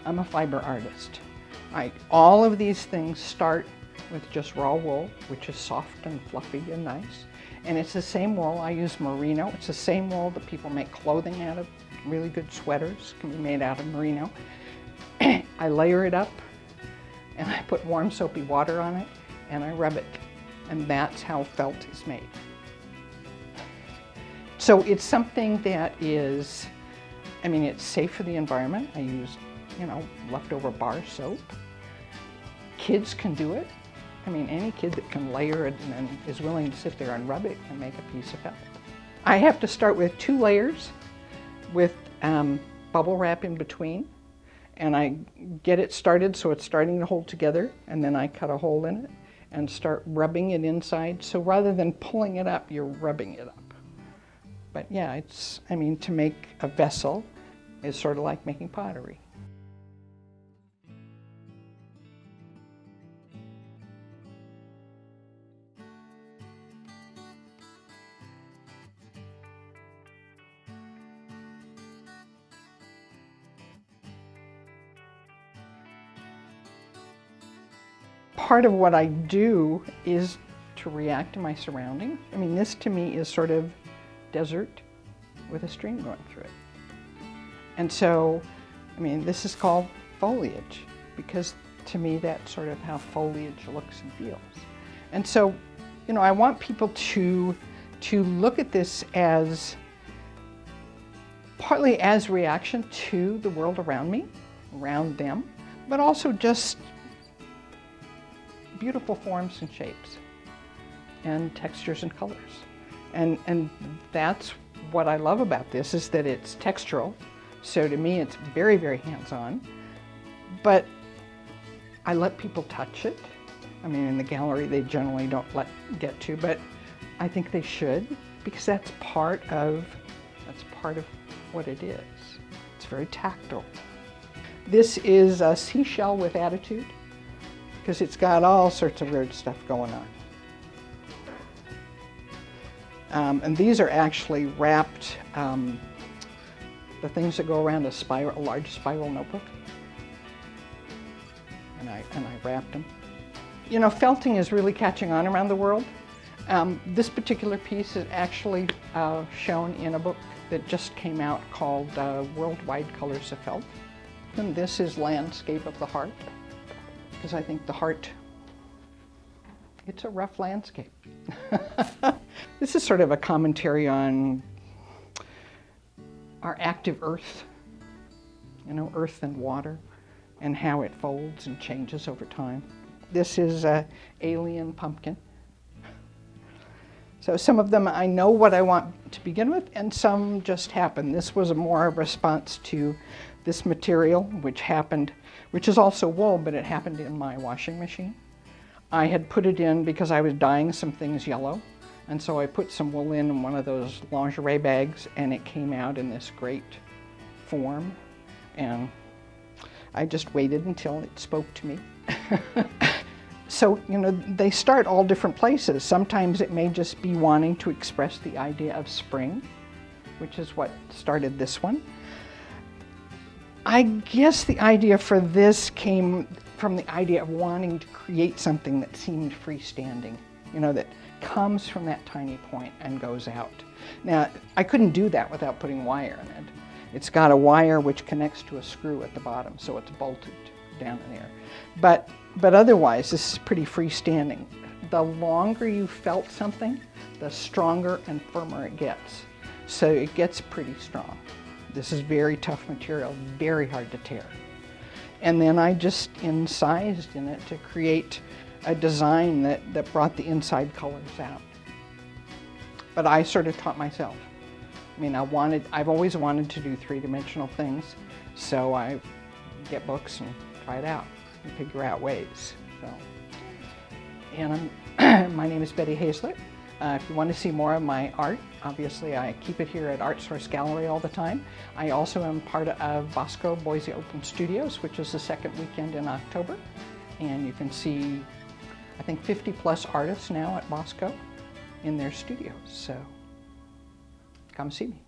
I'm a fiber artist. All of these things start with just raw wool, which is soft and fluffy and nice. And it's the same wool. I use merino. It's the same wool that people make clothing out of. Really good sweaters can be made out of merino. I layer it up and I put warm soapy water on it and I rub it. And that's how felt is made. So it's something that is, it's safe for the environment. I use, leftover bar soap. Kids can do it. Any kid that can layer it and then is willing to sit there and rub it can make a piece of felt. I have to start with 2 layers with bubble wrap in between, and I get it started so it's starting to hold together, and then I cut a hole in it and start rubbing it inside. So rather than pulling it up, you're rubbing it up. But yeah, to make a vessel is sort of like making pottery. Part of what I do is to react to my surroundings. This to me is sort of desert with a stream going through it. And so, this is called foliage because to me that's sort of how foliage looks and feels. And so, I want people to look at this as partly as reaction to the world around me, around them, but also just beautiful forms and shapes and textures and colors. And that's what I love about this, is that it's textural. So to me it's very, very hands-on, but I let people touch it. In the gallery they generally don't get to, but I think they should, because that's part of what it is. It's very tactile. This is a seashell with attitude, because it's got all sorts of weird stuff going on. And these are actually wrapped, the things that go around a large spiral notebook. And I wrapped them. Felting is really catching on around the world. This particular piece is actually shown in a book that just came out called Worldwide Colors of Felt. And this is Landscape of the Heart, because I think the heart, it's a rough landscape. This is sort of a commentary on our active earth, earth and water, and how it folds and changes over time. This is an alien pumpkin. So some of them I know what I want to begin with, and some just happen. This was more a response to this material, which is also wool, but it happened in my washing machine. I had put it in because I was dyeing some things yellow, and so I put some wool in one of those lingerie bags, and it came out in this great form, and I just waited until it spoke to me. So, they start all different places. Sometimes it may just be wanting to express the idea of spring, which is what started this one. I guess the idea for this came from the idea of wanting to create something that seemed freestanding, that comes from that tiny point and goes out. Now, I couldn't do that without putting wire in it. It's got a wire which connects to a screw at the bottom, so it's bolted down in there. But otherwise, this is pretty freestanding. The longer you felt something, the stronger and firmer it gets. So it gets pretty strong. This is very tough material, very hard to tear. And then I just incised in it to create a design that brought the inside colors out. But I sort of taught myself. I've always wanted to do three-dimensional things, so I get books and try it out and figure out ways. And my name is Betty Hayzlett. If you want to see more of my art, obviously I keep it here at Art Source Gallery all the time. I also am part of Bosco Boise Open Studios, which is the second weekend in October. And you can see, I think, 50+ artists now at Bosco in their studios. So come see me.